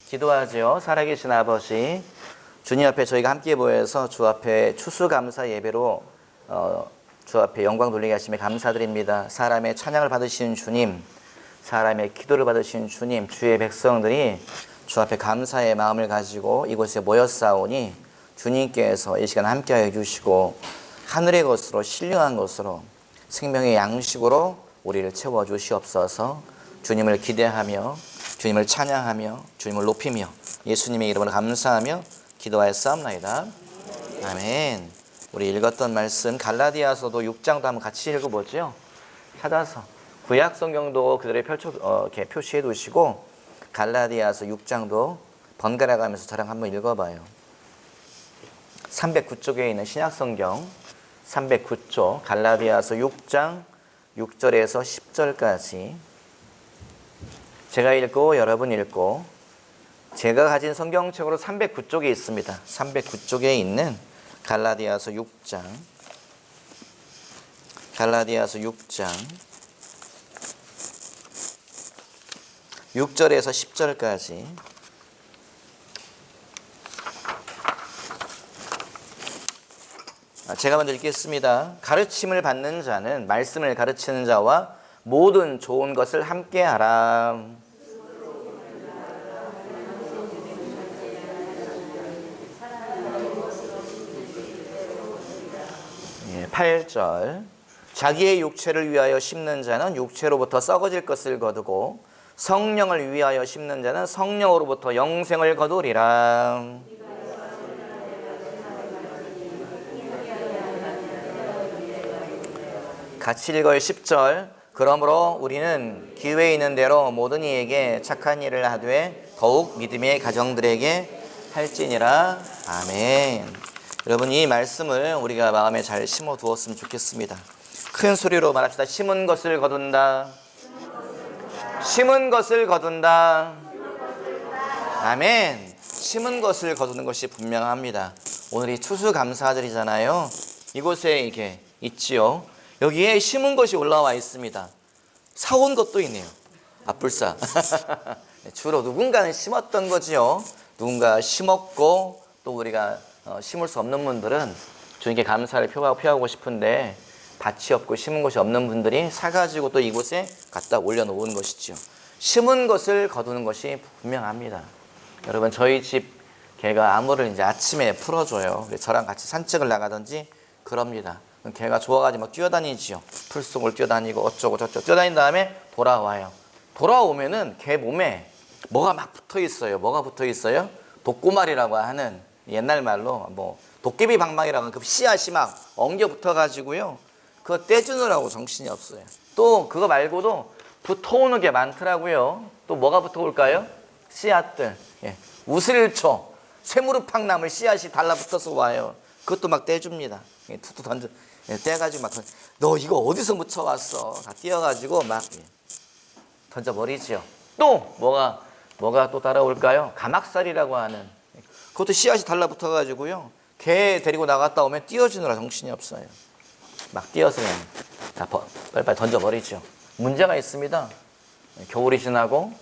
기도하죠. 살아계신 아버지, 주님 앞에 저희가 함께 모여서 주 앞에 추수감사 예배로 주 앞에 영광 돌리게 하심에 감사드립니다. 사람의 찬양을 받으시는 주님, 사람의 기도를 받으시는 주님, 주의 백성들이 주 앞에 감사의 마음을 가지고 이곳에 모였사오니 주님께서 이 시간 함께하여 주시고 하늘의 것으로 신령한 것으로 생명의 양식으로 우리를 채워 주시옵소서. 주님을 기대하며 주님을 찬양하며 주님을 높이며 예수님의 이름으로 감사하며 기도하였사옵나이다. 아멘. 우리 읽었던 말씀 갈라디아서도 6장도 한번 같이 읽어보죠. 찾아서 구약 성경도 그들의 이렇게 표시해 두시고 갈라디아서 6장도 번갈아 가면서 저랑 한번 읽어봐요. 309쪽에 있는 신약 성경 309쪽 갈라디아서 6장 6절에서 10절까지 제가 읽고 여러분 읽고, 제가 가진 성경책으로 309쪽에 있습니다. 309쪽에 있는 갈라디아서 6장 6절에서 10절까지 제가 먼저 읽겠습니다. 가르침을 받는 자는 말씀을 가르치는 자와 모든 좋은 것을 함께하라. 8절 자기의 육체를 위하여 심는 자는 육체로부터 썩어질 것을 거두고 성령을 위하여 심는 자는 성령으로부터 영생을 거두리라. 같이 읽어요. 10절 그러므로 우리는 기회 있는 대로 모든 이에게 착한 일을 하되 더욱 믿음의 가정들에게 할지니라. 아멘. 여러분, 이 말씀을 우리가 마음에 잘 심어 두었으면 좋겠습니다. 큰 소리로 말합시다. 심은 것을 거둔다. 심은 것을 거둔다. 아멘. 심은 것을 거두는 것이 분명합니다. 오늘이 추수감사절이잖아요. 이곳에 이게 있지요. 여기에 심은 것이 올라와 있습니다. 사온 것도 있네요. 불사. 주로 누군가는 심었던 거지요. 누군가 심었고 또 우리가 심을 수 없는 분들은 주님께 감사를 표하고 싶은데 밭이 없고 심은 것이 없는 분들이 사가지고 또 이곳에 갖다 올려놓은 것이죠. 심은 것을 거두는 것이 분명합니다. 여러분, 저희 집 개가 아무를 이제 아침에 풀어줘요. 저랑 같이 산책을 나가든지 그럽니다. 개가 좋아가지고 막 뛰어다니지요. 풀속을 뛰어다니고 어쩌고 저쩌고 뛰어다닌 다음에 돌아와요. 돌아오면은 개 몸에 뭐가 막 붙어 있어요. 뭐가 붙어 있어요? 독고말이라고 하는, 옛날 말로 뭐 도깨비 방망이라고 하는 그 씨앗이 막 엉겨 붙어가지고요. 그거 떼주느라고 정신이 없어요. 또 그거 말고도 붙어오는 게 많더라고요. 또 뭐가 붙어올까요? 씨앗들. 우슬초, 쇠무릎팍나물 씨앗이 달라붙어서 와요. 그것도 막 떼줍니다. 툭툭 던져 떼가지고 막 너 이거 어디서 묻혀왔어? 다 띄어가지고 막 던져버리지요. 또 뭐가 또 따라올까요? 가막살이라고 하는, 그것도 씨앗이 달라붙어가지고요. 개 데리고 나갔다 오면 띄어주느라 정신이 없어요. 막 띄어서 그냥 다 빨리빨리 던져버리죠. 문제가 있습니다. 겨울이 지나고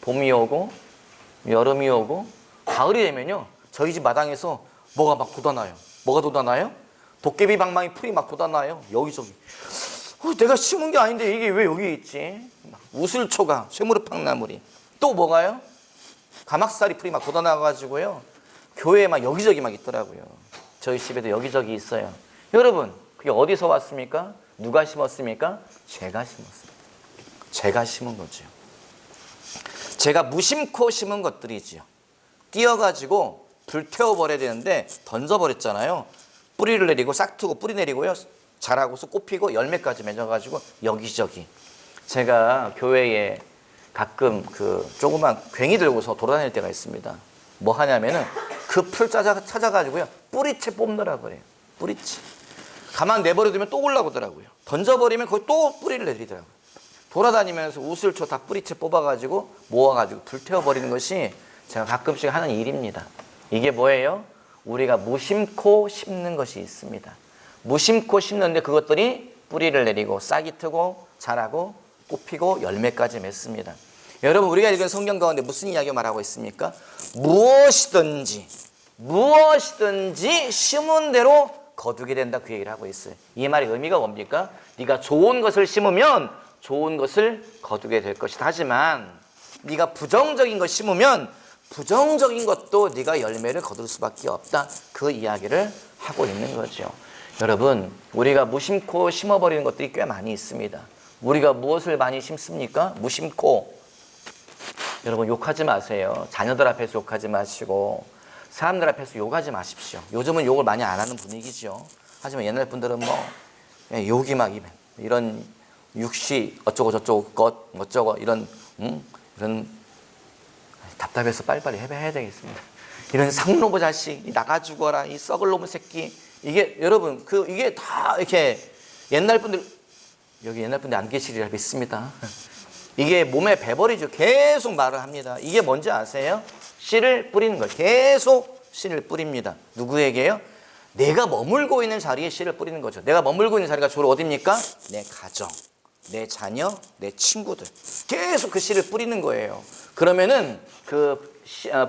봄이 오고 여름이 오고 가을이 되면요, 저희 집 마당에서 뭐가 막 돋아나요. 뭐가 돋아나요? 도깨비 방망이 풀이 막 돋아나요. 여기저기. 내가 심은 게 아닌데 이게 왜 여기 있지? 우슬초가, 쇠무릎팍나물이. 또 뭐가요? 가막살이 풀이 막 돋아나가지고요. 교회에 막 여기저기 막 있더라고요. 저희 집에도 여기저기 있어요. 여러분, 그게 어디서 왔습니까? 누가 심었습니까? 제가 심었습니다. 제가 심은 거죠. 제가 무심코 심은 것들이지요. 띄어가지고 불태워버려야 되는데 던져버렸잖아요. 뿌리를 내리고 싹트고 뿌리 내리고요. 자라고서 꽃피고 열매까지 맺어가지고 여기저기. 제가 교회에 가끔 그 조그만 괭이 들고서 돌아다닐 때가 있습니다. 뭐 하냐면은 그 풀 찾아가지고요. 뿌리채 뽑느라 그래요. 뿌리채. 가만 내버려두면 또 올라오더라고요. 던져버리면 거기 또 뿌리를 내리더라고요. 돌아다니면서 우슬초 다 뿌리채 뽑아가지고 모아가지고 불태워버리는 것이 제가 가끔씩 하는 일입니다. 이게 뭐예요? 우리가 무심코 심는 것이 있습니다. 무심코 심는데 그것들이 뿌리를 내리고 싹이 트고 자라고 꽃피고 열매까지 맺습니다. 여러분 우리가 읽은 성경 가운데 무슨 이야기 말하고 있습니까? 무엇이든지 심은 대로 거두게 된다 그 얘기를 하고 있어요. 이 말의 의미가 뭡니까? 네가 좋은 것을 심으면 좋은 것을 거두게 될 것이다. 하지만 네가 부정적인 것 심으면 부정적인 것도 네가 열매를 거둘 수밖에 없다. 그 이야기를 하고 있는 거죠. 여러분 우리가 무심코 심어버리는 것들이 꽤 많이 있습니다. 우리가 무엇을 많이 심습니까? 무심코. 여러분 욕하지 마세요. 자녀들 앞에서 욕하지 마시고 사람들 앞에서 욕하지 마십시오. 요즘은 욕을 많이 안 하는 분위기죠. 하지만 옛날 분들은 욕이 막 이런 육시 어쩌고 저쩌고 것 어쩌고 이런 답답해서 빨리빨리 해야 되겠습니다. 이런 상노부 자식 나가 죽어라 이 썩을 놈의 새끼. 이게 여러분 이게 다 이렇게 옛날 분들 여기 옛날 분들 안 계시리라 믿습니다. 이게 몸에 배버리죠. 계속 말을 합니다. 이게 뭔지 아세요? 씨를 뿌리는 거예요. 계속 씨를 뿌립니다. 누구에게요? 내가 머물고 있는 자리에 씨를 뿌리는 거죠. 내가 머물고 있는 자리가 주로 어디입니까? 내 가정, 내 자녀, 내 친구들. 계속 그 씨를 뿌리는 거예요. 그러면은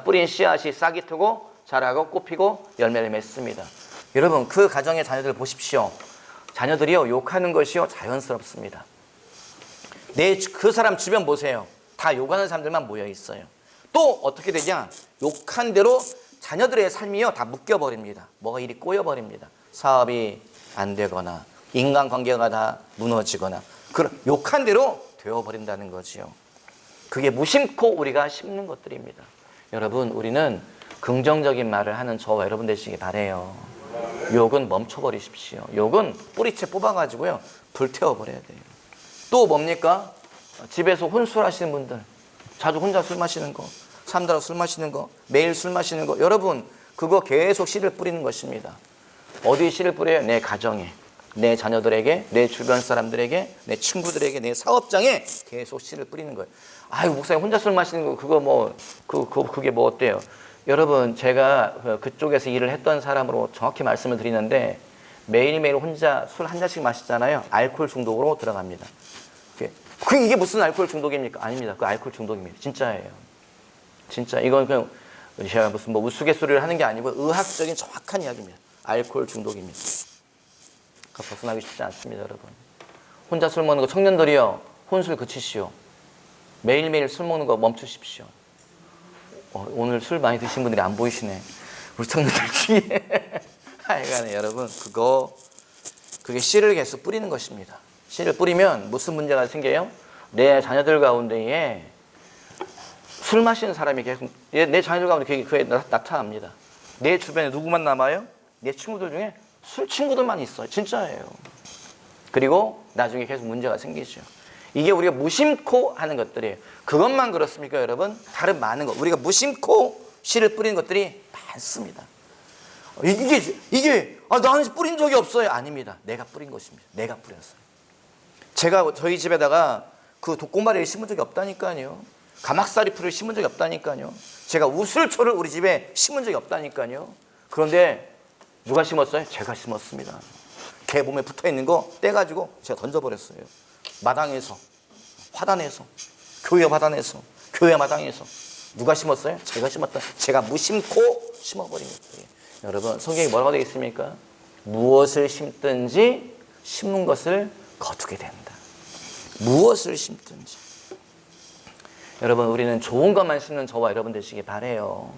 뿌린 씨앗이 싹이 트고 자라고 꽃피고 열매를 맺습니다. 여러분 그 가정의 자녀들 보십시오. 자녀들이요 욕하는 것이요 자연스럽습니다. 그 사람 주변 보세요. 다 욕하는 사람들만 모여 있어요. 또 어떻게 되냐? 욕한 대로 자녀들의 삶이요 다 묶여버립니다. 뭐가 이리 꼬여버립니다. 사업이 안 되거나 인간관계가 다 무너지거나 그런 욕한 대로 되어버린다는 거지요. 그게 무심코 우리가 심는 것들입니다. 여러분 우리는 긍정적인 말을 하는 저와 여러분 되시기 바래요. 욕은 멈춰버리십시오. 욕은 뿌리채 뽑아가지고요 불태워버려야 돼요. 또 뭡니까? 집에서 혼술하시는 분들 자주 혼자 술 마시는 거 사람들하고 술 마시는 거 매일 술 마시는 거 여러분 그거 계속 씨를 뿌리는 것입니다. 어디에 씨를 뿌려요? 내 가정에 내 자녀들에게 내 주변 사람들에게 내 친구들에게 내 사업장에 계속 씨를 뿌리는 거예요. 아유 목사님 혼자 술 마시는 거 그게 뭐 어때요? 여러분 제가 그쪽에서 일을 했던 사람으로 정확히 말씀을 드리는데 매일매일 혼자 술 한 잔씩 마시잖아요. 알코올 중독으로 들어갑니다. 이게 무슨 알코올 중독입니까? 아닙니다. 그 알코올 중독입니다. 진짜예요. 진짜 이건 그냥 제가 무슨 우스갯소리를 하는 게 아니고 의학적인 정확한 이야기입니다. 알코올 중독입니다. 벗어나기 쉽지 않습니다, 여러분. 혼자 술 먹는 거 청년들이요. 혼술 그치시오. 매일매일 술 먹는 거 멈추십시오. 오늘 술 많이 드신 분들이 안 보이시네. 우리 청년들 중에. 하여간에 여러분 그게 씨를 계속 뿌리는 것입니다. 씨를 뿌리면 무슨 문제가 생겨요? 내 자녀들 가운데에 술 마시는 사람이 계속 내 자녀들 가운데 그게 나타납니다. 내 주변에 누구만 남아요? 내 친구들 중에 술 친구들만 있어요. 진짜예요. 그리고 나중에 계속 문제가 생기죠. 이게 우리가 무심코 하는 것들이에요. 그것만 그렇습니까, 여러분? 다른 많은 거. 우리가 무심코 씨를 뿌리는 것들이 많습니다. 이게 나는 뿌린 적이 없어요. 아닙니다. 내가 뿌린 것입니다. 내가 뿌렸어요. 제가 저희 집에다가 그 독고마리를 심은 적이 없다니까요. 가막살이 풀을 심은 적이 없다니까요. 제가 우슬초를 우리 집에 심은 적이 없다니까요. 그런데 누가 심었어요? 제가 심었습니다. 개 몸에 붙어있는 거 떼가지고 제가 던져버렸어요. 마당에서, 화단에서, 교회 화단에서, 교회 마당에서. 누가 심었어요? 제가 심었다. 제가 무심코 심어버린 것들이에요. 여러분 성경이 뭐라고 되어 있습니까? 무엇을 심든지 심는 것을 거두게 된다. 무엇을 심든지. 여러분 우리는 좋은 것만 심는 저와 여러분 되시기 바래요.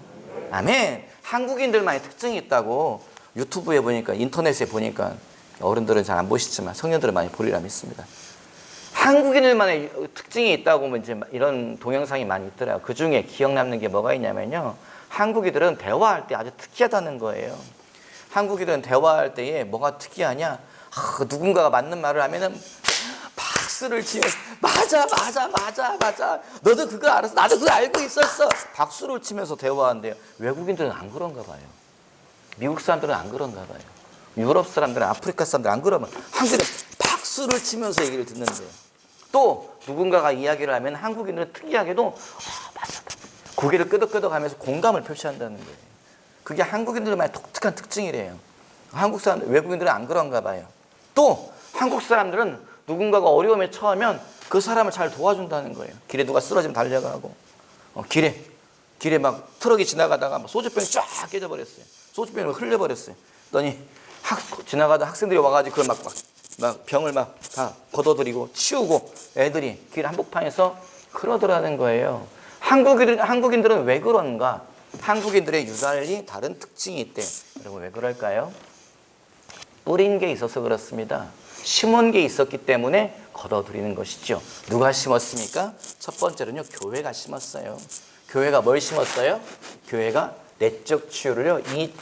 아멘. 한국인들만의 특징이 있다고 유튜브에 보니까 인터넷에 보니까 어른들은 잘 안 보시지만 청년들은 많이 보리라 믿습니다. 한국인들만의 특징이 있다고 이제 이런 동영상이 많이 있더라고요. 그 중에 기억 남는 게 뭐가 있냐면요. 한국인들은 대화할 때 아주 특이하다는 거예요. 한국인들은 대화할 때에 뭐가 특이하냐? 누군가가 맞는 말을 하면은 박수를 치면서 맞아. 너도 그거 알았어. 나도 그거 알고 있었어. 박수를 치면서 대화한대요. 외국인들은 안 그런가 봐요. 미국 사람들은 안 그런가 봐요. 유럽 사람들은 아프리카 사람들은 안 그러면 한국인은 박수를 치면서 얘기를 듣는데요. 또 누군가가 이야기를 하면 한국인들은 특이하게도 맞아. 고개를 끄덕끄덕하면서 공감을 표시한다는 거예요. 그게 한국인들만의 독특한 특징이래요. 외국인들은 안 그런가 봐요. 또 한국 사람들은 누군가가 어려움에 처하면 그 사람을 잘 도와준다는 거예요. 길에 누가 쓰러지면 달려가고, 길에 막 트럭이 지나가다가 막 소주병이 쫙 깨져버렸어요. 소주병을 흘려버렸어요. 그랬더니 지나가다 학생들이 와가지고 그걸 막 병을 막 다 걷어들이고 치우고 애들이 길 한복판에서 그러더라는 거예요. 한국인들은 왜 그런가? 한국인들의 유달리 다른 특징이 있대. 여러분 왜 그럴까요? 뿌린 게 있어서 그렇습니다. 심은 게 있었기 때문에 걷어들이는 것이죠. 누가 심었습니까? 첫 번째로는요, 교회가 심었어요. 교회가 뭘 심었어요? 교회가 내적 치유를요, 이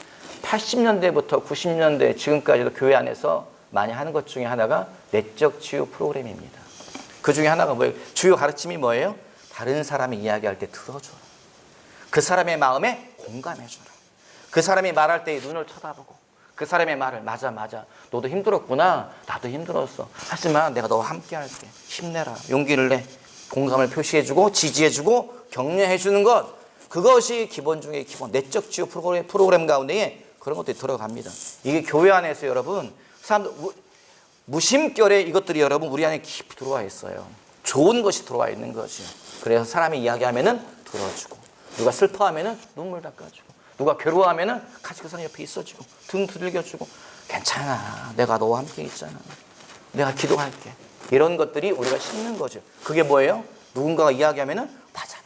80년대부터 90년대 지금까지도 교회 안에서 많이 하는 것 중에 하나가 내적 치유 프로그램입니다. 그 중에 하나가 뭐예요? 주요 가르침이 뭐예요? 다른 사람이 이야기할 때 들어줘라. 그 사람의 마음에 공감해줘라. 그 사람이 말할 때 눈을 쳐다보고 그 사람의 말을 맞아 너도 힘들었구나. 나도 힘들었어. 하지만 내가 너와 함께 할게. 힘내라. 용기를 내. 공감을 표시해주고 지지해주고 격려해주는 것. 그것이 기본 중에 기본. 내적 치유 프로그램 가운데에 그런 것들이 들어갑니다. 이게 교회 안에서 여러분 사람들 무심결에 이것들이 여러분 우리 안에 깊이 들어와 있어요. 좋은 것이 들어와 있는 거죠. 그래서 사람이 이야기하면은 들어주고 누가 슬퍼하면은 눈물 닦아주고 누가 괴로워하면은 같이 그 사람 옆에 있어주고 등 두들겨주고 괜찮아. 내가 너와 함께 있잖아. 내가 기도할게. 이런 것들이 우리가 심는 거죠. 그게 뭐예요? 누군가가 이야기하면은 맞아.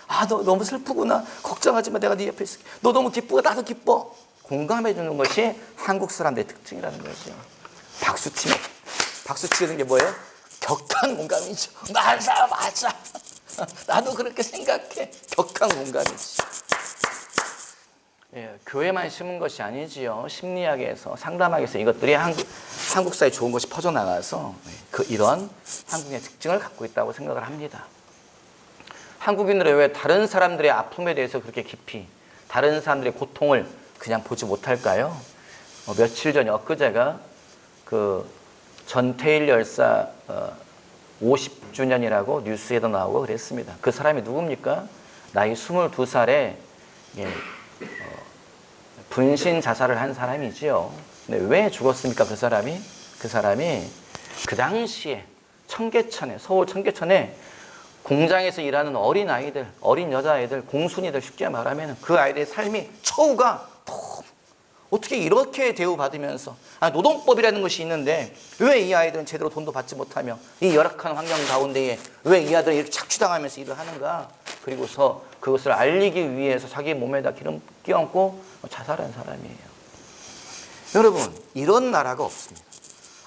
아, 너 너무 슬프구나. 걱정하지 마. 내가 네 옆에 있을게. 너 너무 기쁘고 나도 기뻐. 공감해 주는 것이 한국 사람들의 특징이라는 거죠. 박수 치는 게 뭐예요? 격한 공감이죠. 맞아. 나도 그렇게 생각해. 격한 공감이지. 예, 교회만 심은 것이 아니지요. 심리학에서 상담학에서 이것들이 한국 사회에 좋은 것이 퍼져나가서 이런 한국의 특징을 갖고 있다고 생각을 합니다. 한국인들은 왜 다른 사람들의 아픔에 대해서 그렇게 깊이 다른 사람들의 고통을 그냥 보지 못할까요? 며칠 전 엊그제가 그 전태일 열사 50주년이라고 뉴스에도 나오고 그랬습니다. 그 사람이 누굽니까? 나이 22살에 분신 자살을 한 사람이지요. 근데 왜 죽었습니까? 그 사람이 그 당시에 청계천에 서울 청계천에 공장에서 일하는 어린 아이들, 어린 여자아이들, 공순이들 쉽게 말하면 그 아이들의 삶이 처우가 어떻게 이렇게 대우받으면서 노동법이라는 것이 있는데 왜 이 아이들은 제대로 돈도 받지 못하며 이 열악한 환경 가운데에 왜 이 아이들은 이렇게 착취당하면서 일을 하는가. 그리고서 그것을 알리기 위해서 자기 몸에다 기름 끼얹고 자살한 사람이에요. 여러분 이런 나라가 없습니다.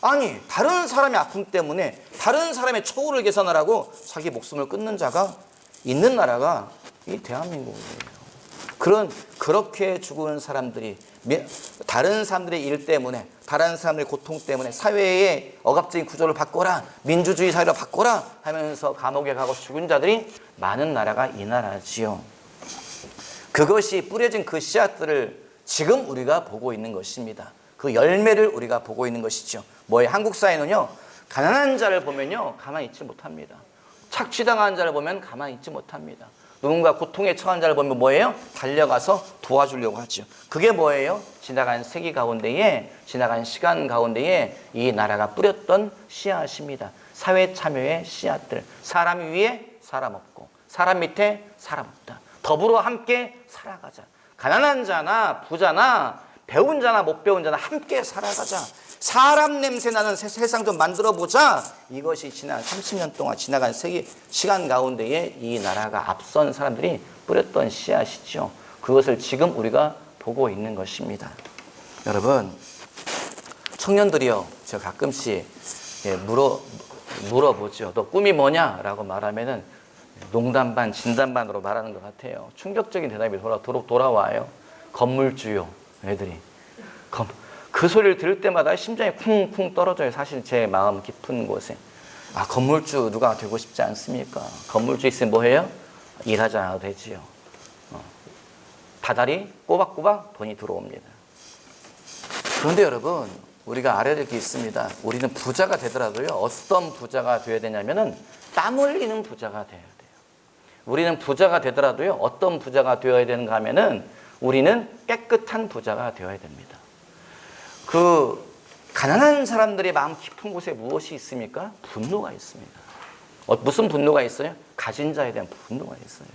아니 다른 사람의 아픔 때문에 다른 사람의 처우를 개선하라고 자기 목숨을 끊는 자가 있는 나라가 이 대한민국이에요. 그렇게 죽은 사람들이 다른 사람들의 일 때문에 다른 사람들의 고통 때문에 사회의 억압적인 구조를 바꿔라, 민주주의 사회로 바꿔라 하면서 감옥에 가고 죽은 자들이 많은 나라가 이 나라지요. 그것이 뿌려진 그 씨앗들을 지금 우리가 보고 있는 것입니다. 그 열매를 우리가 보고 있는 것이죠. 뭐예요? 한국 사회는요, 가난한 자를 보면요, 가만히 있지 못합니다. 착취당한 자를 보면 가만히 있지 못합니다. 누군가 고통에 처한 자를 보면 뭐예요? 달려가서 도와주려고 하죠. 그게 뭐예요? 지나간 세기 가운데에, 지나간 시간 가운데에 이 나라가 뿌렸던 씨앗입니다. 사회 참여의 씨앗들. 사람 위에 사람 없고, 사람 밑에 사람 없다. 더불어 함께 살아가자. 가난한 자나 부자나 배운 자나 못 배운 자나 함께 살아가자. 사람 냄새 나는 세상 좀 만들어보자. 이것이 지난 30년 동안 지나간 세기 시간 가운데에 이 나라가 앞선 사람들이 뿌렸던 씨앗이죠. 그것을 지금 우리가 보고 있는 것입니다. 여러분, 청년들이요, 제가 가끔씩 물어보죠. 너 꿈이 뭐냐? 라고 말하면은 농담 반 진담 반으로 말하는 것 같아요. 충격적인 대답이 돌아와요. 건물주요, 애들이. 그 소리를 들을 때마다 심장이 쿵쿵 떨어져요. 사실 제 마음 깊은 곳에. 건물주 누가 되고 싶지 않습니까? 건물주 있으면 뭐해요? 일하지 않아도 되지요. 다달이 꼬박꼬박 돈이 들어옵니다. 그런데 여러분, 우리가 알아야 될 게 있습니다. 우리는 부자가 되더라도요, 어떤 부자가 되어야 되냐면은 땀 흘리는 부자가 되어야 돼요. 우리는 부자가 되더라도요, 어떤 부자가 되어야 되는가 하면은 우리는 깨끗한 부자가 되어야 됩니다. 가난한 사람들의 마음 깊은 곳에 무엇이 있습니까? 분노가 있습니다. 무슨 분노가 있어요? 가진 자에 대한 분노가 있어요.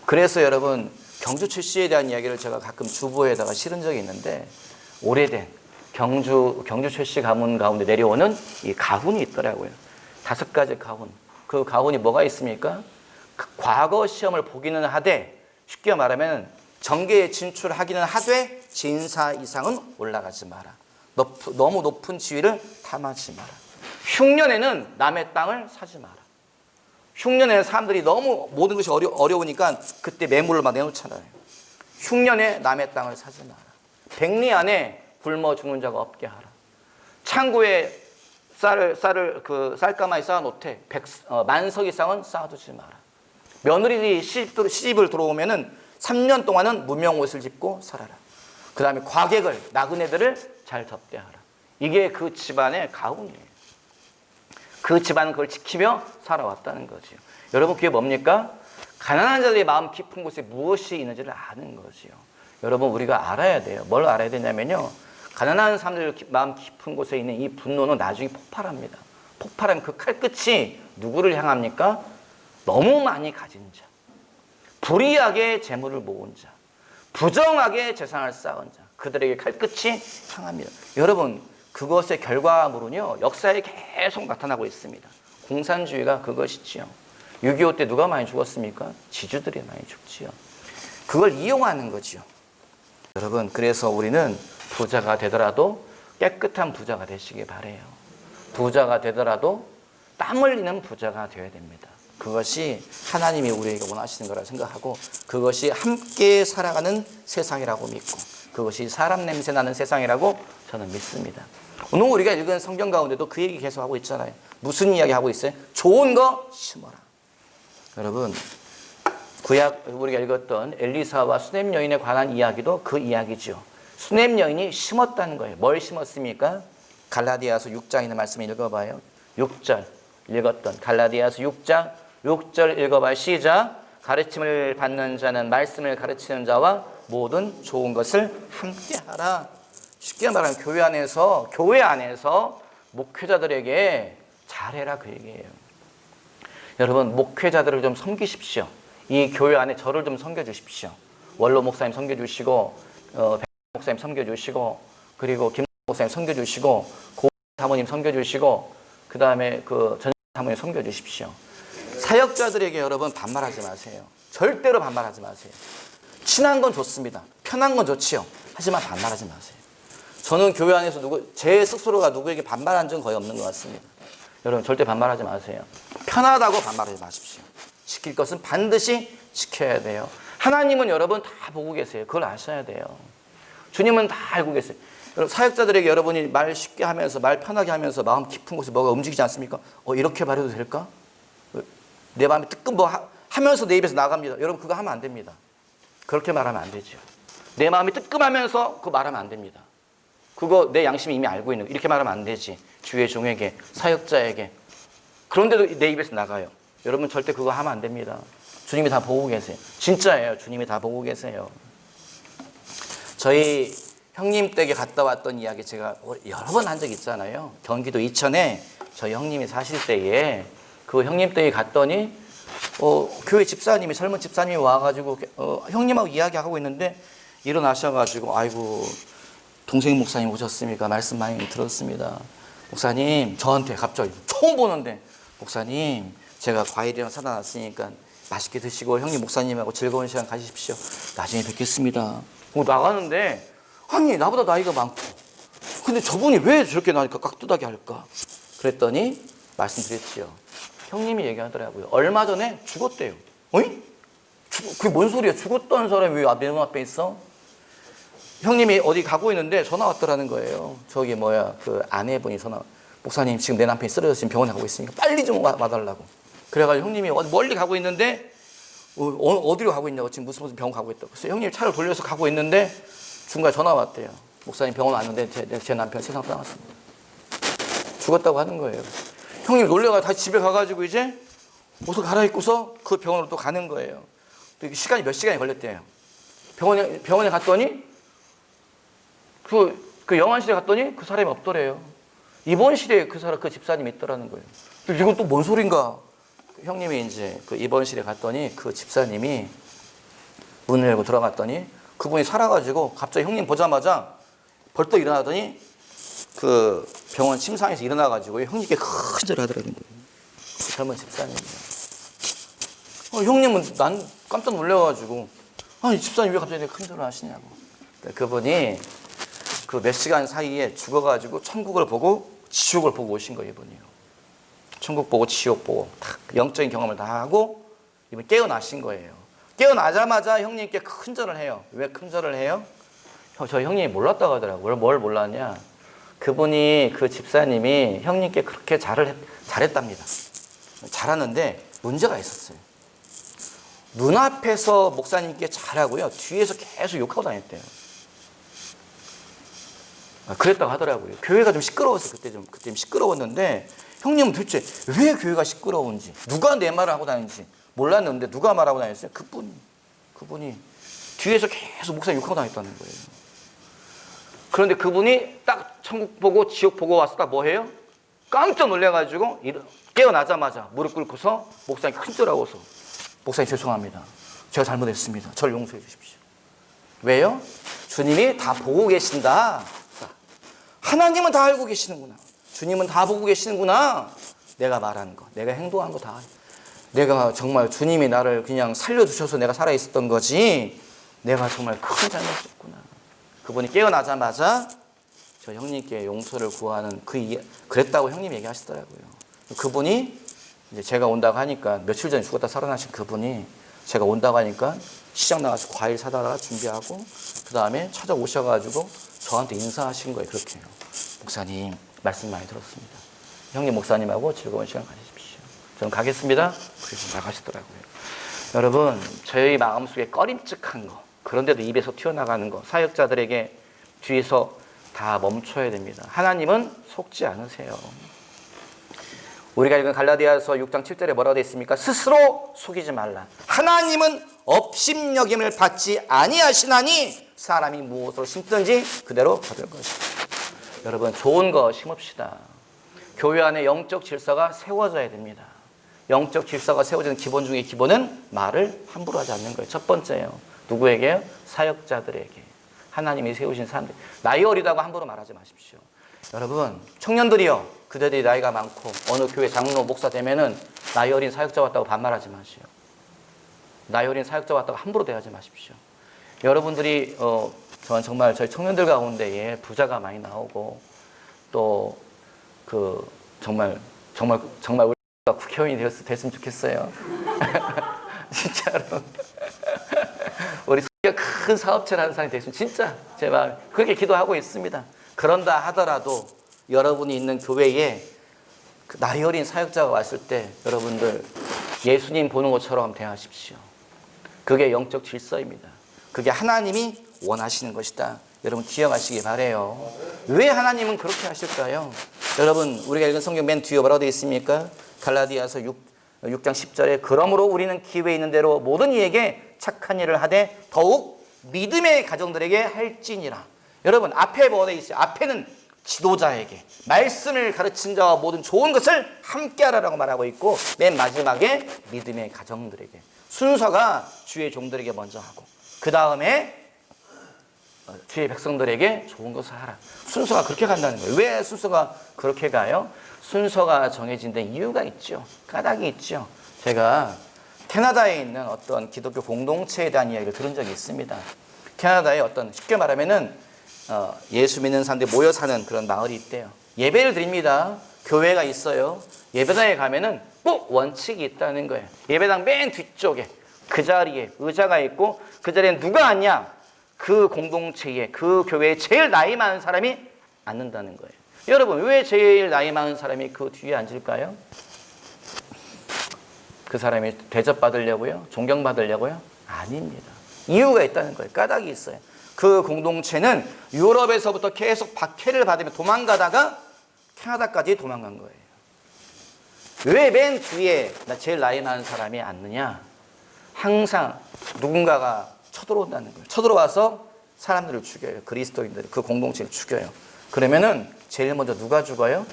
그래서 여러분 경주 출시에 대한 이야기를 제가 가끔 주보에다가 실은 적이 있는데 오래된 경주 출시 가문 가운데 내려오는 이 가훈이 있더라고요. 5가지 가훈. 그 가훈이 뭐가 있습니까? 과거 시험을 보기는 하되 쉽게 말하면 정계에 진출하기는 하되 진사 이상은 올라가지 마라. 너무 높은 지위를 탐하지 마라. 흉년에는 남의 땅을 사지 마라. 흉년에는 사람들이 너무 모든 것이 어려우니까 그때 매물을 막 내놓잖아요. 흉년에 남의 땅을 사지 마라. 백리 안에 굶어 죽는 자가 없게 하라. 창고에 쌀 가마에 쌓아놓되 만석 이상은 쌓아두지 마라. 며느리들이 시집을 들어오면은 3년 동안은 무명 옷을 입고 살아라. 그 다음에 과객을 나그네들을 잘 접대하라. 이게 그 집안의 가훈이에요. 그 집안은 그걸 지키며 살아왔다는 거지요. 여러분 그게 뭡니까? 가난한 자들의 마음 깊은 곳에 무엇이 있는지를 아는 거지요. 여러분 우리가 알아야 돼요. 뭘 알아야 되냐면요. 가난한 사람들 마음 깊은 곳에 있는 이 분노는 나중에 폭발합니다. 폭발하면 그 칼끝이 누구를 향합니까? 너무 많이 가진 자, 불이하게 재물을 모은 자, 부정하게 재산을 쌓은 자, 그들에게 칼끝이 향합니다. 여러분 그것의 결과물은요 역사에 계속 나타나고 있습니다. 공산주의가 그것이지요. 6.25 때 누가 많이 죽었습니까? 지주들이 많이 죽지요. 그걸 이용하는 거지요. 여러분 그래서 우리는 부자가 되더라도 깨끗한 부자가 되시기 바래요. 부자가 되더라도 땀 흘리는 부자가 되어야 됩니다. 그것이 하나님이 우리에게 원하시는 거라 생각하고 그것이 함께 살아가는 세상이라고 믿고 그것이 사람 냄새 나는 세상이라고 저는 믿습니다. 오늘 우리가 읽은 성경 가운데도 그 얘기 계속 하고 있잖아요. 무슨 이야기 하고 있어요? 좋은 거 심어라. 여러분 구약 우리가 읽었던 엘리사와 수넴 여인에 관한 이야기도 그 이야기죠. 수넴 여인이 심었다는 거예요. 뭘 심었습니까? 갈라디아서 6장에 있는 말씀을 읽어봐요. 6절 읽었던 갈라디아서 6장 6절 읽어봐요. 시작. 가르침을 받는 자는 말씀을 가르치는 자와 모든 좋은 것을 함께하라. 쉽게 말하면 교회 안에서 목회자들에게 잘해라 그 얘기예요. 여러분 목회자들을 좀 섬기십시오. 이 교회 안에 저를 좀 섬겨주십시오. 원로 목사님 섬겨주시고 백 목사님 섬겨주시고 그리고 김 목사님 섬겨주시고 고 사모님 섬겨주시고 그 다음에 전 사모님 섬겨주십시오. 사역자들에게 여러분 반말하지 마세요. 절대로 반말하지 마세요. 친한 건 좋습니다. 편한 건 좋지요. 하지만 반말하지 마세요. 저는 교회 안에서 제 스스로가 누구에게 반말한 적은 거의 없는 것 같습니다. 여러분 절대 반말하지 마세요. 편하다고 반말하지 마십시오. 지킬 것은 반드시 지켜야 돼요. 하나님은 여러분 다 보고 계세요. 그걸 아셔야 돼요. 주님은 다 알고 계세요. 여러분 사역자들에게 여러분이 말 쉽게 하면서 말 편하게 하면서 마음 깊은 곳에 뭐가 움직이지 않습니까? 이렇게 말해도 될까? 내 마음이 뜨끔 하면서 내 입에서 나갑니다. 여러분 그거 하면 안 됩니다. 그렇게 말하면 안 되죠. 내 마음이 뜨끔하면서 그거 말하면 안 됩니다. 그거 내 양심이 이미 알고 있는 거. 이렇게 말하면 안 되지. 주의 종에게, 사역자에게. 그런데도 내 입에서 나가요. 여러분 절대 그거 하면 안 됩니다. 주님이 다 보고 계세요. 진짜예요. 주님이 다 보고 계세요. 저희 형님 댁에 갔다 왔던 이야기 제가 여러 번 한 적 있잖아요. 경기도 이천에 저희 형님이 사실 때에 그 형님 댁에 갔더니 교회 집사님이 젊은 집사님이 와가지고 형님하고 이야기하고 있는데 일어나셔가지고 아이고 동생 목사님 오셨습니까? 말씀 많이 들었습니다. 목사님 저한테 갑자기 처음 보는데 목사님 제가 과일이랑 사다 놨으니까 맛있게 드시고 형님 목사님하고 즐거운 시간 가지십시오. 나중에 뵙겠습니다. 나가는데 아니 나보다 나이가 많고 근데 저분이 왜 저렇게 나니까 깍두다게 할까? 그랬더니 말씀드렸지요. 형님이 얘기하더라고요. 얼마 전에 죽었대요. 어이? 그게 뭔 소리야? 죽었던 사람이 왜 내 눈앞에 있어? 형님이 어디 가고 있는데 전화 왔더라는 거예요. 그 아내분이 목사님 지금 내 남편이 쓰러져서 지금 병원에 가고 있으니까 빨리 좀 와달라고. 그래가지고 형님이 멀리 가고 있는데 어디로 가고 있냐고 지금 무슨 병원 가고 있다고. 그래서 형님이 차를 돌려서 가고 있는데 중간에 전화 왔대요. 목사님 병원 왔는데 제 남편 세상 떠났습니다. 죽었다고 하는 거예요. 형님 놀래가 다시 집에 가가지고 이제 옷을 갈아입고서 그 병원으로 또 가는 거예요. 또 시간이 몇 시간이 걸렸대요. 병원에 갔더니 그 영안실에 갔더니 그 사람이 없더래요. 입원실에 그 집사님이 있더라는 거예요. 이건 또 뭔 소린가? 형님이 이제 그 입원실에 갔더니 그 집사님이 문을 열고 들어갔더니 그분이 살아가지고 갑자기 형님 보자마자 벌떡 일어나더니 그 병원 침상에서 일어나가지고 형님께 큰 절을 하더라고요. 그 젊은 집사님이요. 형님은 난 깜짝 놀래가지고 아니 집사님 왜 갑자기 큰 절을 하시냐고. 그분이 그 몇 시간 사이에 죽어가지고 천국을 보고 지옥을 보고 오신 거예요. 이분이요. 천국 보고 지옥 보고 다 영적인 경험을 다 하고 이분 깨어나신 거예요. 깨어나자마자 형님께 큰 절을 해요. 왜 큰 절을 해요? 저 형님이 몰랐다고 하더라고요. 뭘 몰랐냐? 그분이 그 집사님이 형님께 그렇게 잘했답니다. 잘하는데 문제가 있었어요. 눈앞에서 목사님께 잘하고요. 뒤에서 계속 욕하고 다녔대요. 그랬다고 하더라고요. 교회가 좀 시끄러워서 그때 좀 시끄러웠는데 형님은 도대체 왜 교회가 시끄러운지 누가 내 말을 하고 다니는지 몰랐는데 누가 말하고 다녔어요? 그분이 뒤에서 계속 목사님 욕하고 다녔다는 거예요. 그런데 그분이 딱 천국 보고 지옥 보고 와서 딱 뭐 해요? 깜짝 놀래가지고 깨어나자마자 무릎 꿇고서 목사님 큰 절하고서 목사님 죄송합니다. 제가 잘못했습니다. 저를 용서해 주십시오. 왜요? 주님이 다 보고 계신다. 하나님은 다 알고 계시는구나. 주님은 다 보고 계시는구나. 내가 말한 거, 내가 행동한 거 다. 내가 정말 주님이 나를 그냥 살려주셔서 내가 살아있었던 거지. 내가 정말 큰 잘못했구나. 그분이 깨어나자마자 저 형님께 용서를 구하는 그랬다고 형님 얘기하시더라고요. 그분이 이제 제가 온다고 하니까 며칠 전에 죽었다 살아나신 그분이 제가 온다고 하니까 시장 나가서 과일 사다가 준비하고 그 다음에 찾아오셔가지고 저한테 인사하신 거예요. 그렇게 해요. 목사님 말씀 많이 들었습니다. 형님 목사님하고 즐거운 시간 가지십시오. 저는 가겠습니다. 그래서 나가시더라고요. 여러분 저희 마음속에 꺼림칙한 거 그런데도 입에서 튀어나가는 거 사역자들에게 뒤에서 다 멈춰야 됩니다. 하나님은 속지 않으세요. 우리가 읽은 갈라디아서 6장 7절에 뭐라고 되어 있습니까? 스스로 속이지 말라. 하나님은 업신여김을 받지 아니하시나니 사람이 무엇으로 심든지 그대로 받을 것이다. 여러분 좋은 거 심읍시다. 교회 안에 영적 질서가 세워져야 됩니다. 영적 질서가 세워지는 기본 중에 기본은 말을 함부로 하지 않는 거예요. 첫 번째요. 누구에게요? 사역자들에게. 하나님이 세우신 사람들. 나이 어리다고 함부로 말하지 마십시오. 여러분 청년들이요. 그들이 나이가 많고 어느 교회 장로 목사 되면은 나이 어린 사역자 왔다고 반말하지 마시오. 나이 어린 사역자 왔다고 함부로 대하지 마십시오. 여러분들이 저는 정말 저희 청년들 가운데에 부자가 많이 나오고 또 그 정말 우리가 국회의원이 됐으면 좋겠어요. 진짜로 우리 큰 사업체를 하는 사람이 됐으면 진짜 제 마음에 그렇게 기도하고 있습니다. 그런다 하더라도 여러분이 있는 교회에 나이 어린 사역자가 왔을 때 여러분들 예수님 보는 것처럼 대하십시오. 그게 영적 질서입니다. 그게 하나님이 원하시는 것이다. 여러분 기억하시기 바라요. 왜 하나님은 그렇게 하실까요? 여러분 우리가 읽은 성경 맨 뒤에 뭐라고 되어 있습니까? 갈라디아서 6장 10절에 그러므로 우리는 기회 있는 대로 모든 이에게 착한 일을 하되 더욱 믿음의 가정들에게 할지니라. 여러분 앞에 뭐가 되어 있어요? 앞에는 지도자에게 말씀을 가르친 자와 모든 좋은 것을 함께하라고 말하고 있고 맨 마지막에 믿음의 가정들에게 순서가 주의 종들에게 먼저 하고 그 다음에 주의 백성들에게 좋은 것을 하라. 순서가 그렇게 간다는 거예요. 왜 순서가 그렇게 가요? 순서가 정해진 데 이유가 있죠. 까닭이 있죠. 제가 캐나다에 있는 어떤 기독교 공동체에 대한 이야기를 들은 적이 있습니다. 캐나다에 어떤 쉽게 말하면은 예수 믿는 사람들이 모여 사는 그런 마을이 있대요. 예배를 드립니다. 교회가 있어요. 예배당에 가면은 꼭 원칙이 있다는 거예요. 예배당 맨 뒤쪽에 그 자리에 의자가 있고 그 자리에 누가 앉냐? 그 공동체에 그 교회에 제일 나이 많은 사람이 앉는다는 거예요. 여러분 왜 제일 나이 많은 사람이 그 뒤에 앉을까요? 그 사람이 대접받으려고요? 존경받으려고요? 아닙니다. 이유가 있다는 거예요. 까닭이 있어요. 그 공동체는 유럽에서부터 계속 박해를 받으며 도망가다가 캐나다까지 도망간 거예요. 왜 맨 뒤에 제일 나이 많은 사람이 앉느냐? 항상 누군가가 쳐들어온다는 거예요. 쳐들어와서 사람들을 죽여요. 그리스도인들을, 그 공동체를 죽여요. 그러면은 제일 먼저 누가 죽어요?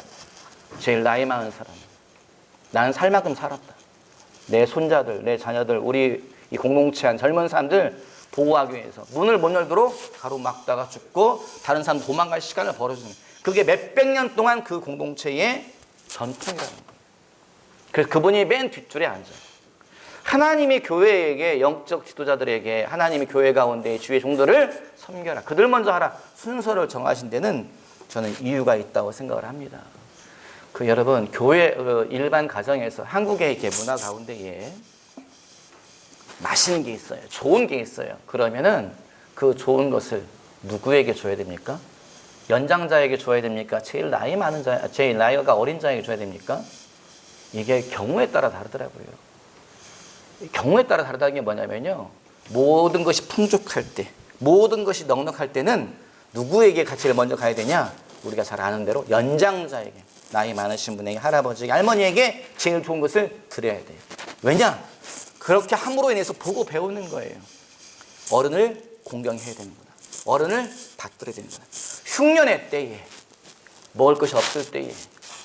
제일 나이 많은 사람. 나는 살 만큼 살았다. 내 손자들, 내 자녀들, 우리 이 공동체 한 젊은 사람들 보호하기 위해서 문을 못 열도록 가로막다가 죽고 다른 사람 도망갈 시간을 벌어주는, 그게 몇백 년 동안 그 공동체의 전통이라는 거예요. 그래서 그분이 맨 뒷줄에 앉아요. 하나님이 교회에게, 영적 지도자들에게 하나님이 교회 가운데 주의 종들을 섬겨라, 그들 먼저 하라 순서를 정하신 데는 저는 이유가 있다고 생각을 합니다. 여러분, 교회 일반 가정에서 한국의 이렇게 문화 가운데에 맛있는 게 있어요. 좋은 게 있어요. 그러면은 그 좋은 것을 누구에게 줘야 됩니까? 연장자에게 줘야 됩니까? 제일 나이 많은 자, 제일 나이가 어린 자에게 줘야 됩니까? 이게 경우에 따라 다르더라고요. 경우에 따라 다르다는 게 뭐냐면요, 모든 것이 풍족할 때, 모든 것이 넉넉할 때는 누구에게 가치를 먼저 가야 되냐? 우리가 잘 아는 대로 연장자에게, 나이 많으신 분에게, 할아버지에게, 할머니에게 제일 좋은 것을 드려야 돼요. 왜냐? 그렇게 함으로 인해서 보고 배우는 거예요. 어른을 공경해야 되는구나, 어른을 받들어야 되는구나. 흉년의 때에, 먹을 것이 없을 때에,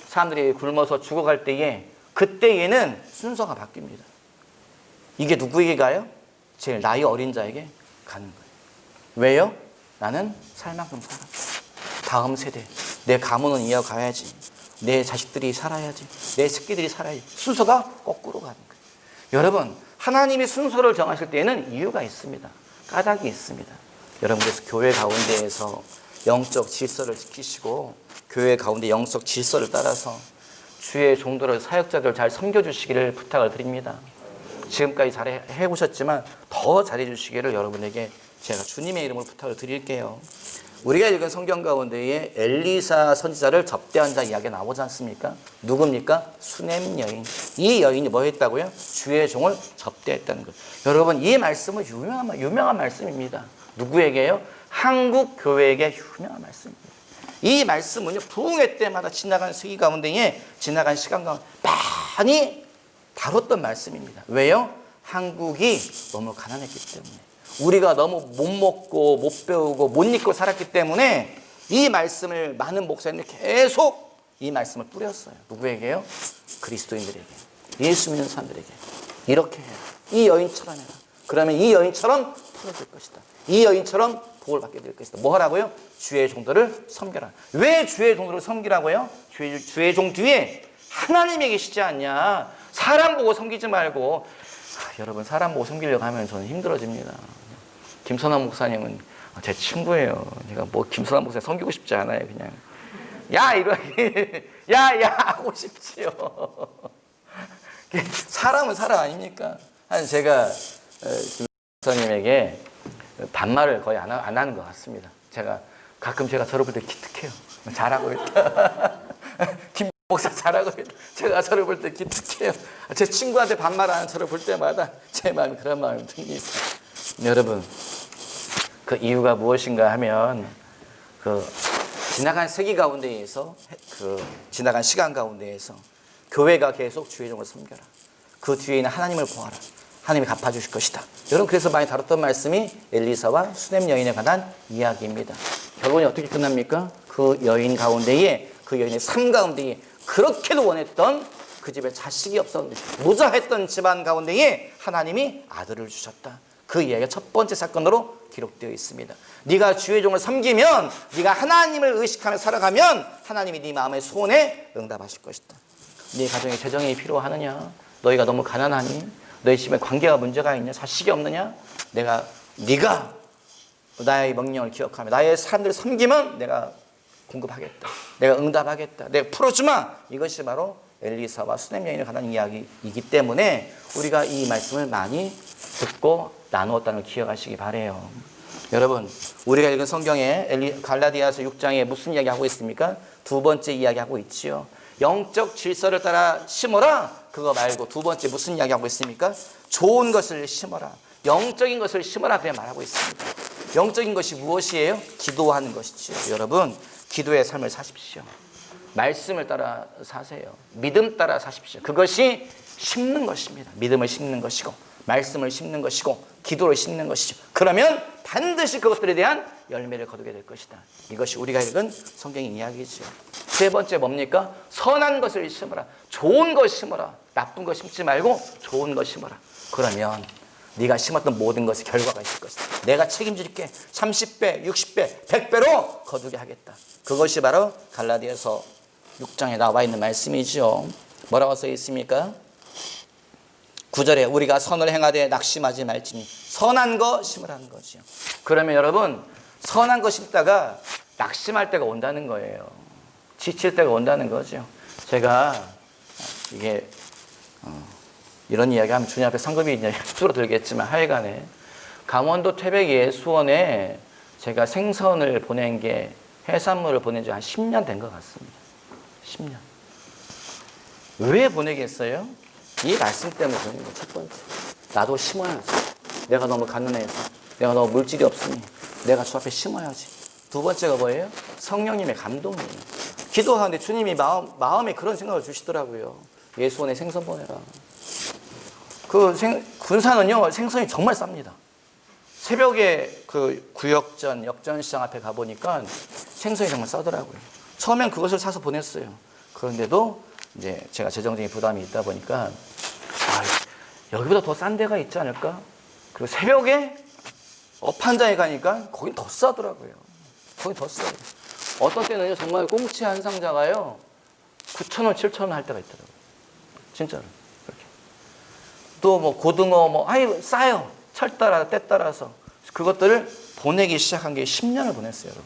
사람들이 굶어서 죽어갈 때에, 그때에는 순서가 바뀝니다. 이게 누구에게 가요? 제일 나이 어린 자에게 가는 거예요. 왜요? 나는 살 만큼 살았다. 다음 세대, 내 가문은 이어가야지, 내 자식들이 살아야지, 내 새끼들이 살아야지. 순서가 거꾸로 가는 거예요. 여러분, 하나님이 순서를 정하실 때에는 이유가 있습니다. 까닭이 있습니다. 여러분, 그래서 교회 가운데에서 영적 질서를 지키시고, 교회 가운데 영적 질서를 따라서 주의 종들을, 사역자들 잘 섬겨주시기를 부탁을 드립니다. 지금까지 잘 해보셨지만 더 잘해주시기를 여러분에게 제가 주님의 이름으로 부탁을 드릴게요. 우리가 읽은 성경 가운데에 엘리사 선지자를 접대한 자 이야기가 나오지 않습니까? 누굽니까? 수넴 여인. 이 여인이 뭐 했다고요? 주의 종을 접대했다는 거예요. 여러분, 이 말씀은 유명한 말씀입니다. 누구에게요? 한국 교회에게 유명한 말씀입니다. 이 말씀은요, 부흥회 때마다 지나간 세기 가운데에, 지나간 시간 가운데 많이 다뤘던 말씀입니다. 왜요? 한국이 너무 가난했기 때문에, 우리가 너무 못 먹고 못 배우고 못 읽고 살았기 때문에 이 말씀을 많은 목사님들이 계속 이 말씀을 뿌렸어요. 누구에게요? 그리스도인들에게, 예수 믿는 사람들에게. 이렇게 해라, 이 여인처럼 해라. 그러면 이 여인처럼 풀어질 것이다. 이 여인처럼 복을 받게 될 것이다. 뭐 하라고요? 주의 종들을 섬겨라. 왜 주의 종들을 섬기라고요? 주의 종 뒤에 하나님이 계시지 않냐. 사람 보고 섬기지 말고. 여러분, 사람 보고 섬기려고 하면 저는 힘들어집니다. 김선환 목사님은 제 친구예요. 제가 뭐 김선환 목사님 섬기고 싶지 않아요. 그냥 야 이러게 야 하고 싶지요. 사람은 사람 아닙니까? 제가 김 목사님에게 반말을 거의 안 하는 것 같습니다. 가끔 제가 저를 볼 때 기특해요. 잘하고 있다. 김 목사 잘하고 있다. 제가 저를 볼 때 기특해요. 제 친구한테 반말하는 저를 볼 때마다 제 마음이 그런 마음이 듭니다. 여러분, 그 이유가 무엇인가 하면, 지나간 세기 가운데에서, 지나간 시간 가운데에서 교회가 계속 주의 종을 섬겨라. 그 뒤에 있는 하나님을 보아라. 하나님이 갚아주실 것이다. 여러분, 그래서 많이 다뤘던 말씀이 엘리사와 수넴 여인에 관한 이야기입니다. 결론이 어떻게 끝납니까? 그 여인 가운데에, 그 여인의 삶 가운데에 그렇게도 원했던 그 집에 자식이 없었는데 무자했던 집안 가운데에 하나님이 아들을 주셨다. 그 이야기가 첫 번째 사건으로 기록되어 있습니다. 네가 주의 종을 섬기면, 네가 하나님을 의식하며 살아가면 하나님이 네 마음의 소원에 응답하실 것이다. 네 가정에 재정이 필요하느냐? 너희가 너무 가난하니? 너희 집에 관계가 문제가 있냐? 자식이 없느냐? 네가 나의 명령을 기억하며 나의 사람들을 섬기면 내가 공급하겠다. 내가 응답하겠다. 내가 풀어주마. 이것이 바로 엘리사와 수넴 여인에 관한 이야기이기 때문에 우리가 이 말씀을 많이 듣고 나누었다는 걸 기억하시기 바라요. 여러분, 우리가 읽은 성경에 갈라디아서 6장에 무슨 이야기하고 있습니까? 두 번째 이야기하고 있지요. 영적 질서를 따라 심어라. 그거 말고 두 번째 무슨 이야기하고 있습니까? 좋은 것을 심어라. 영적인 것을 심어라. 그래 말하고 있습니다. 영적인 것이 무엇이에요? 기도하는 것이지요. 여러분, 기도의 삶을 사십시오. 말씀을 따라 사세요. 믿음 따라 사십시오. 그것이 심는 것입니다. 믿음을 심는 것이고, 말씀을 심는 것이고, 기도를 심는 것이죠. 그러면 반드시 그것들에 대한 열매를 거두게 될 것이다. 이것이 우리가 읽은 성경의 이야기죠. 세 번째 뭡니까? 선한 것을 심어라. 좋은 것 심어라. 나쁜 것 심지 말고 좋은 것 심어라. 그러면 네가 심었던 모든 것의 결과가 있을 것이다. 내가 책임질게. 30배, 60배, 100배로 거두게 하겠다. 그것이 바로 갈라디아서 6장에 나와 있는 말씀이죠. 뭐라고 써 있습니까? 9절에 우리가 선을 행하되 낙심하지 말지니 선한 거 심으라는 거죠. 그러면 여러분 선한 거 심다가 낙심할 때가 온다는 거예요. 지칠 때가 온다는 거죠. 제가 이게 이런 이야기하면 주님 앞에 상급이 이제 줄어들겠지만 하여간에 강원도 태백예수원에 제가 생선을 보낸 게 해산물을 보낸 지 한 10년 된 것 같습니다. 10년. 왜 보내겠어요? 이 말씀 때문에 보내는 거예요. 첫 번째. 나도 심어야지. 내가 너무 가난해서. 내가 너무 물질이 없으니 내가 주 앞에 심어야지. 두 번째가 뭐예요? 성령님의 감동이에요. 기도하는데 주님이 마음에 그런 생각을 주시더라고요. 예수원에 생선 보내라. 군산은요, 생선이 정말 쌉니다. 새벽에 그 구역전, 역전시장 앞에 가보니까 생선이 정말 싸더라고요. 처음엔 그것을 사서 보냈어요. 그런데도 이제 제가 재정적인 부담이 있다 보니까 여기보다 더 싼 데가 있지 않을까? 그리고 새벽에 업한장에 가니까 거긴 더 싸더라고요. 거긴 더 싸요. 어떤 때는요, 정말 꽁치 한 상자가요, 9,000원, 7,000원 할 때가 있더라고요. 진짜로. 그렇게. 또 뭐 고등어, 싸요. 철 따라, 때 따라서. 그것들을 보내기 시작한 게 10년을 보냈어요, 여러분.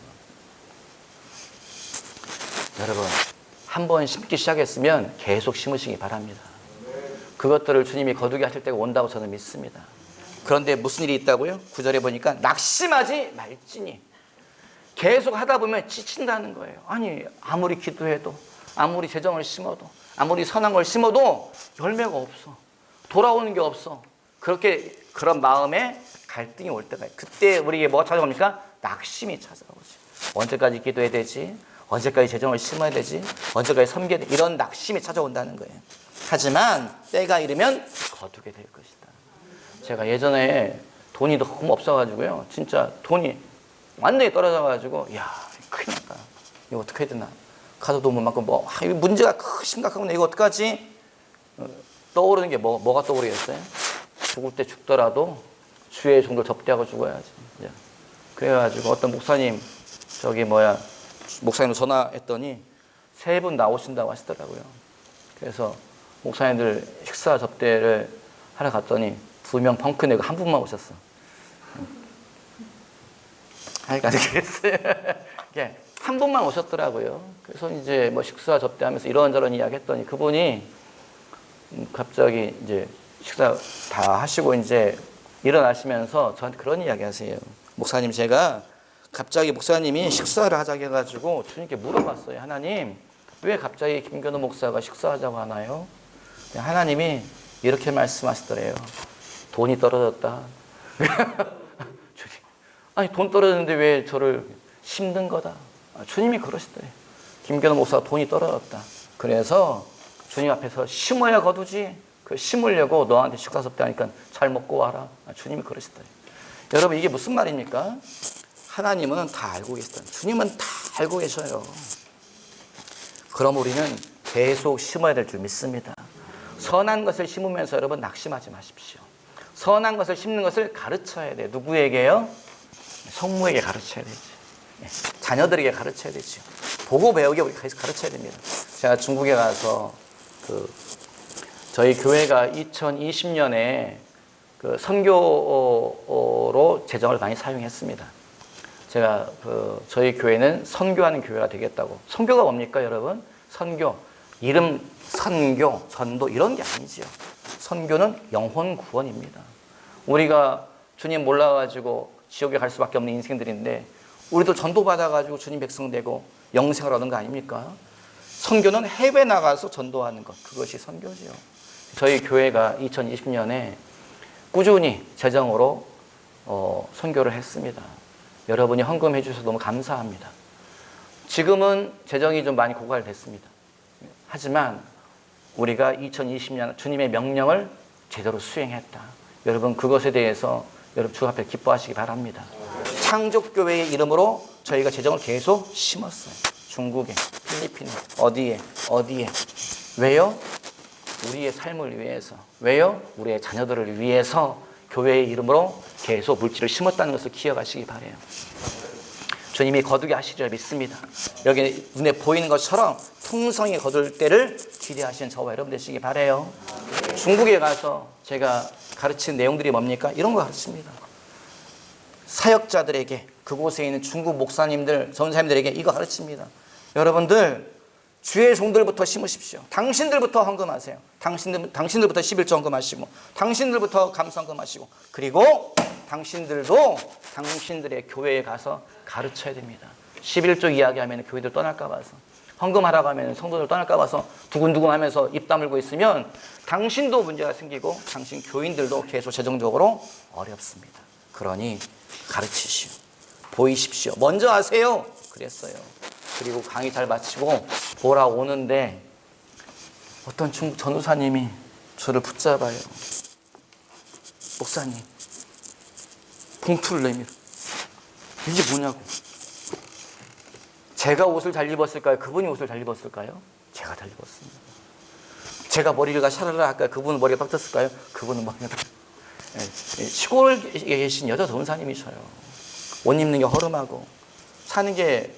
여러분, 한 번 심기 시작했으면 계속 심으시기 바랍니다. 그것들을 주님이 거두게 하실 때가 온다고 저는 믿습니다. 그런데 무슨 일이 있다고요? 9절에 보니까 낙심하지 말지니. 계속 하다 보면 지친다는 거예요. 아니, 아무리 기도해도, 아무리 재정을 심어도, 아무리 선한 걸 심어도 열매가 없어. 돌아오는 게 없어. 그런 마음에 갈등이 올 때가 있어요. 그때 우리에게 뭐가 찾아옵니까? 낙심이 찾아오지. 언제까지 기도해야 되지? 언제까지 재정을 심어야 되지? 언제까지 섬겨야 되지? 이런 낙심이 찾아온다는 거예요. 하지만 때가 이르면 거두게 될 것이다. 제가 예전에 돈이 너무 없어가지고요. 진짜 돈이 완전히 떨어져가지고, 큰일 났다. 이거 어떻게 해야 되나. 가서도 못 맞고, 이거 문제가 심각하구나. 이거 어떡하지? 떠오르는 게 뭐가 떠오르겠어요? 죽을 때 죽더라도 주의 종들 접대하고 죽어야지. 그래가지고 어떤 목사님, 목사님 전화했더니 3분 나오신다고 하시더라고요. 그래서 목사님들 식사 접대를 하러 갔더니 2명 펑크 내고 한 분만 오셨어. 하여간 그랬어요. 한 분만 오셨더라고요. 그래서 이제 식사 접대하면서 이런저런 이야기 했더니 그분이 갑자기 이제 식사 다 하시고 이제 일어나시면서 저한테 그런 이야기 하세요. 목사님, 제가 갑자기 목사님이 식사를 하자고 해가지고 주님께 물어봤어요. 하나님, 왜 갑자기 김견호 목사가 식사하자고 하나요? 하나님이 이렇게 말씀하시더래요. 돈이 떨어졌다. 아니, 돈 떨어졌는데 왜 저를 심는 거다. 주님이 그러시더래요. 김견호 목사가 돈이 떨어졌다. 그래서 주님 앞에서 심어야 거두지. 그 심으려고 너한테 식사 접대하니까 잘 먹고 와라. 주님이 그러시더래요. 여러분, 이게 무슨 말입니까? 하나님은 다 알고 계시다. 주님은 다 알고 계셔요. 그럼 우리는 계속 심어야 될 줄 믿습니다. 선한 것을 심으면서 여러분 낙심하지 마십시오. 선한 것을 심는 것을 가르쳐야 돼요. 누구에게요? 성모에게 가르쳐야 되지. 자녀들에게 가르쳐야 되죠. 보고 배우게 우리가 가르쳐야 됩니다. 제가 중국에 가서 저희 교회가 2020년에 선교로 재정을 많이 사용했습니다. 제가 저희 교회는 선교하는 교회가 되겠다고. 선교가 뭡니까, 여러분? 선교. 이름 선교, 전도 이런 게 아니지요. 선교는 영혼 구원입니다. 우리가 주님 몰라가지고 지옥에 갈 수밖에 없는 인생들인데 우리도 전도 받아가지고 주님 백성 되고 영생을 얻는 거 아닙니까? 선교는 해외 나가서 전도하는 것, 그것이 선교지요. 저희 교회가 2020년에 꾸준히 재정으로 선교를 했습니다. 여러분이 헌금해 주셔서 너무 감사합니다. 지금은 재정이 좀 많이 고갈됐습니다. 하지만 우리가 2020년 주님의 명령을 제대로 수행했다. 여러분, 그것에 대해서 여러분 주 앞에 기뻐하시기 바랍니다. 창족교회의 이름으로 저희가 재정을 계속 심었어요. 중국에, 필리핀에, 어디에. 왜요? 우리의 삶을 위해서. 왜요? 우리의 자녀들을 위해서 교회의 이름으로 계속 물질을 심었다는 것을 기억하시기 바라요. 주님이 거두게 하시리라 믿습니다. 여기 눈에 보이는 것처럼 풍성히 거둘 때를 기대하시는 저와 여러분 되시기 바라요. 중국에 가서 제가 가르친 내용들이 뭡니까? 이런 거 가르칩니다. 사역자들에게, 그곳에 있는 중국 목사님들, 전사님들에게 이거 가르칩니다. 여러분들 주의 종들부터 심으십시오. 당신들부터 헌금하세요. 당신들부터 11조 헌금하시고, 당신들부터 감사 헌금하시고, 그리고 당신들도 당신들의 교회에 가서 가르쳐야 됩니다. 11조 이야기하면 교회들 떠날까 봐서, 헌금하라고 하면 성도들 떠날까 봐서 두근두근 하면서 입 다물고 있으면 당신도 문제가 생기고 당신 교인들도 계속 재정적으로 어렵습니다. 그러니 가르치시오. 보이십시오. 먼저 하세요. 그랬어요. 그리고 강의 잘 마치고 돌아오는데 어떤 중국 전도사님이 저를 붙잡아요. 목사님, 봉투를 내밀어. 이게 뭐냐고. 제가 옷을 잘 입었을까요? 그분이 옷을 잘 입었을까요? 제가 잘 입었습니다. 제가 머리가 샤르르 할까요? 그분은 머리가 빡 떴을까요? 그분은 머리가 빡. 시골에 계신 여자 전도사님이셔요. 옷 입는 게 허름하고 사는 게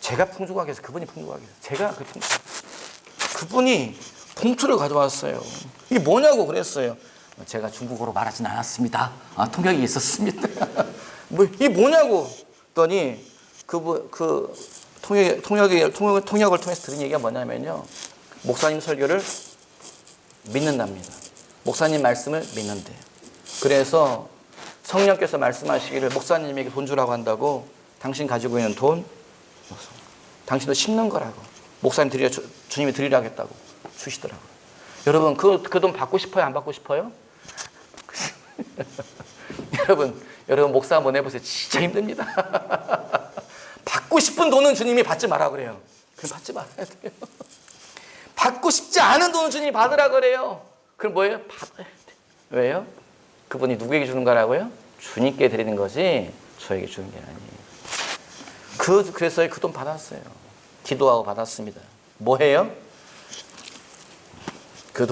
제가 풍족하게 해서 그분이 풍족하게 해서 제가 그분이 봉투를 가져왔어요. 이게 뭐냐고 그랬어요. 제가 중국어로 말하진 않았습니다. 통역이 있었습니다. 이게 뭐냐고 했더니 통역을 통해서 들은 얘기가 뭐냐면요. 목사님 설교를 믿는답니다. 목사님 말씀을 믿는데. 그래서 성령께서 말씀하시기를 목사님에게 돈 주라고 한다고 당신 가지고 있는 돈 당신도 심는 거라고 목사님 주님이 드리라고 했다고 주시더라고요. 여러분 그 돈 받고 싶어요? 안 받고 싶어요? 여러분 목사 한번 해보세요. 진짜 힘듭니다. 받고 싶은 돈은 주님이 받지 마라 그래요. 그럼 받지 말아야 돼요. 받고 싶지 않은 돈은 주님이 받으라 그래요. 그럼 뭐예요? 받아야 돼. 왜요? 그분이 누구에게 주는 거라고요? 주님께 드리는 거지 저에게 주는 게 아니에요. 그래서 그 돈 받았어요. 기도하고 받았습니다. 뭐 해요? 그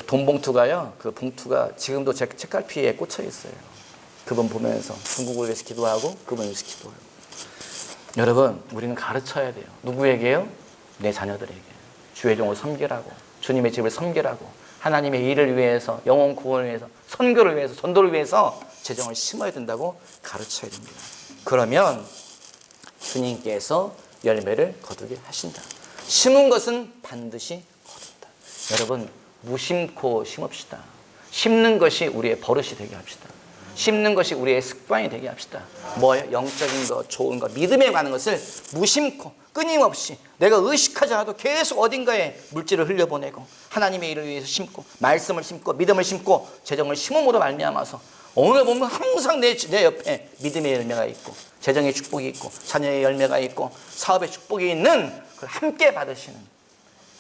돈 봉투가요. 그 봉투가 지금도 제 책갈피에 꽂혀 있어요. 그분 보면서 중국을 위해서 기도하고 그분을 위해서 기도해요. 여러분 우리는 가르쳐야 돼요. 누구에게요? 내 자녀들에게. 주의 종을 섬기라고. 주님의 집을 섬기라고. 하나님의 일을 위해서, 영혼 구원을 위해서, 선교를 위해서, 전도를 위해서 재정을 심어야 된다고 가르쳐야 됩니다. 그러면 주님께서 열매를 거두게 하신다. 심은 것은 반드시 거둔다. 여러분 무심코 심읍시다. 심는 것이 우리의 버릇이 되게 합시다. 심는 것이 우리의 습관이 되게 합시다. 뭐예요? 영적인 것, 좋은 것, 믿음에 관한 것을 무심코 끊임없이 내가 의식하지 않아도 계속 어딘가에 물질을 흘려보내고 하나님의 일을 위해서 심고 말씀을 심고 믿음을 심고 재정을 심음으로 말미암아서 오늘 보면 항상 내 옆에 믿음의 열매가 있고 재정의 축복이 있고 자녀의 열매가 있고 사업의 축복이 있는 그걸 함께 받으시는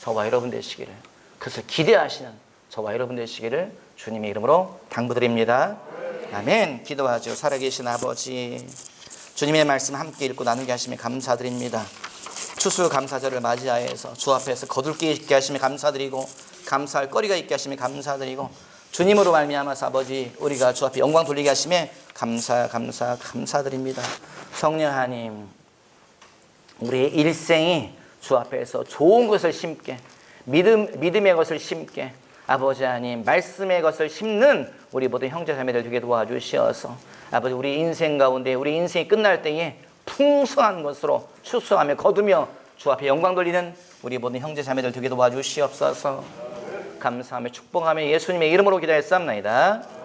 저와 여러분 되시기를, 그것을 기대하시는 저와 여러분 되시기를 주님의 이름으로 당부드립니다. 아멘. 기도하죠. 살아계신 아버지, 주님의 말씀 함께 읽고 나누게 하시며 감사드립니다. 추수감사절을 맞이하여서 주 앞에서 거둘 게 있게 하시며 감사드리고 감사할 거리가 있게 하시며 감사드리고 주님으로 말미암아서 아버지 우리가 주 앞에 영광 돌리게 하시며 감사드립니다. 성령 하나님, 우리의 일생이 주 앞에서 좋은 것을 심게, 믿음의 것을 심게, 아버지 하나님 말씀의 것을 심는 우리 모든 형제자매들 되게 도와주시어서 아버지 우리 인생 가운데 우리 인생이 끝날 때에 풍성한 것으로 추수하며 거두며 주 앞에 영광 돌리는 우리 모든 형제자매들 되게 도와주시옵소서. 감사하며 축복하며 예수님의 이름으로 기도했사옵나이다.